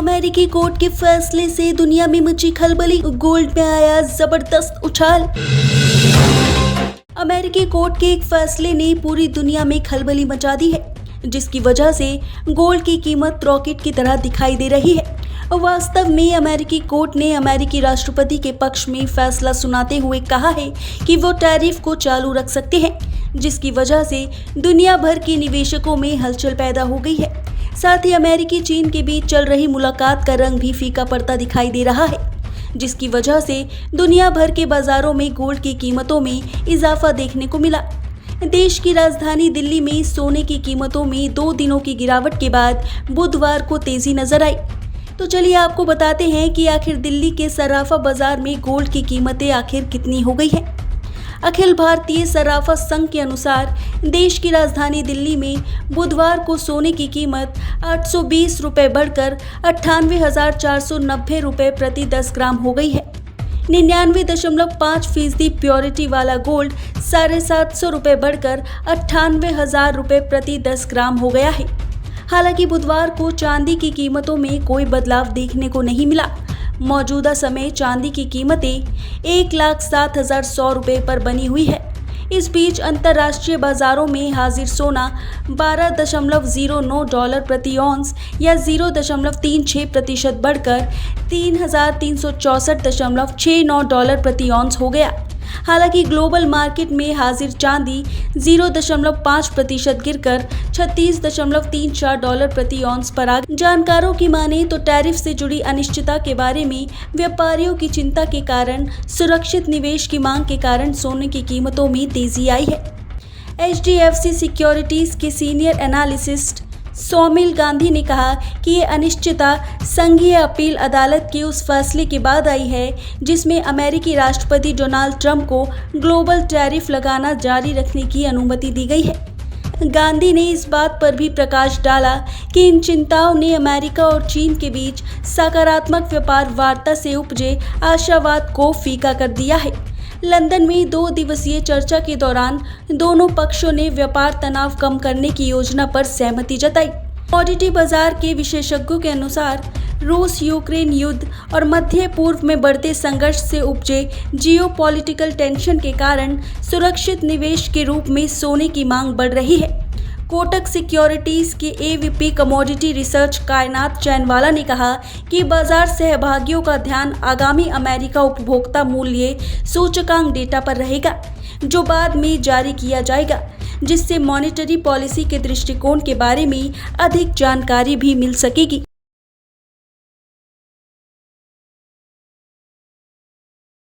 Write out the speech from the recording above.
अमेरिकी कोर्ट के फैसले से दुनिया में मची खलबली, गोल्ड में आया जबरदस्त उछाल। अमेरिकी कोर्ट के एक फैसले ने पूरी दुनिया में खलबली मचा दी है, जिसकी वजह से गोल्ड की कीमत रॉकेट की तरह दिखाई दे रही है। वास्तव में अमेरिकी कोर्ट ने अमेरिकी राष्ट्रपति के पक्ष में फैसला सुनाते हुए कहा है कि वो टैरिफ को चालू रख सकते हैं, जिसकी वजह से दुनिया भर के निवेशकों में हलचल पैदा हो गई है। साथ ही अमेरिकी चीन के बीच चल रही मुलाकात का रंग भी फीका पड़ता दिखाई दे रहा है, जिसकी वजह से दुनिया भर के बाजारों में गोल्ड की कीमतों में इजाफा देखने को मिला। देश की राजधानी दिल्ली में सोने की कीमतों में 2 दिनों की गिरावट के बाद बुधवार को तेजी नजर आई। तो चलिए आपको बताते हैं कि आखिर दिल्ली के सराफा बाजार में गोल्ड की कीमतें आखिर कितनी हो गई है। अखिल भारतीय सराफा संघ के अनुसार देश की राजधानी दिल्ली में बुधवार को सोने की कीमत 820 रुपये बढ़कर 98,490 रुपये प्रति 10 ग्राम हो गई है। 99.5% प्योरिटी वाला गोल्ड 750 रुपये बढ़कर 98,000 रुपये प्रति 10 ग्राम हो गया है। हालांकि बुधवार को चांदी की कीमतों में कोई बदलाव देखने को नहीं मिला। मौजूदा समय चांदी की कीमतें 1,07,100 रुपये पर बनी हुई है। इस बीच अंतर्राष्ट्रीय बाजारों में हाजिर सोना $12.09 प्रति औंस या 0.36% बढ़कर $3,364.69 प्रति औंस हो गया। हालांकि ग्लोबल मार्केट में हाजिर चांदी 0.5% गिरकर $36.34 प्रति औंस पर आ गई। जानकारों की माने तो टैरिफ से जुड़ी अनिश्चितता के बारे में व्यापारियों की चिंता के कारण सुरक्षित निवेश की मांग के कारण सोने की कीमतों में तेजी आई है। HDFC सिक्योरिटीज के सीनियर एनालिसिस्ट सौमिल गांधी ने कहा कि ये अनिश्चितता संघीय अपील अदालत के उस फैसले के बाद आई है, जिसमें अमेरिकी राष्ट्रपति डोनाल्ड ट्रंप को ग्लोबल टैरिफ लगाना जारी रखने की अनुमति दी गई है। गांधी ने इस बात पर भी प्रकाश डाला कि इन चिंताओं ने अमेरिका और चीन के बीच सकारात्मक व्यापार वार्ता से उपजे आशावाद को फीका कर दिया है। लंदन में 2 दिवसीय चर्चा के दौरान दोनों पक्षों ने व्यापार तनाव कम करने की योजना पर सहमति जताई। कमोडिटी बाजार के विशेषज्ञों के अनुसार रूस यूक्रेन युद्ध और मध्य पूर्व में बढ़ते संघर्ष से उपजे जियोपॉलिटिकल टेंशन के कारण सुरक्षित निवेश के रूप में सोने की मांग बढ़ रही है। कोटक सिक्योरिटीज के AVP कमोडिटी रिसर्च कायनात चैनवाला ने कहा कि बाजार सहभागियों का ध्यान आगामी अमेरिका उपभोक्ता मूल्य सूचकांक डेटा पर रहेगा, जो बाद में जारी किया जाएगा, जिससे मॉनेटरी पॉलिसी के दृष्टिकोण के बारे में अधिक जानकारी भी मिल सकेगी।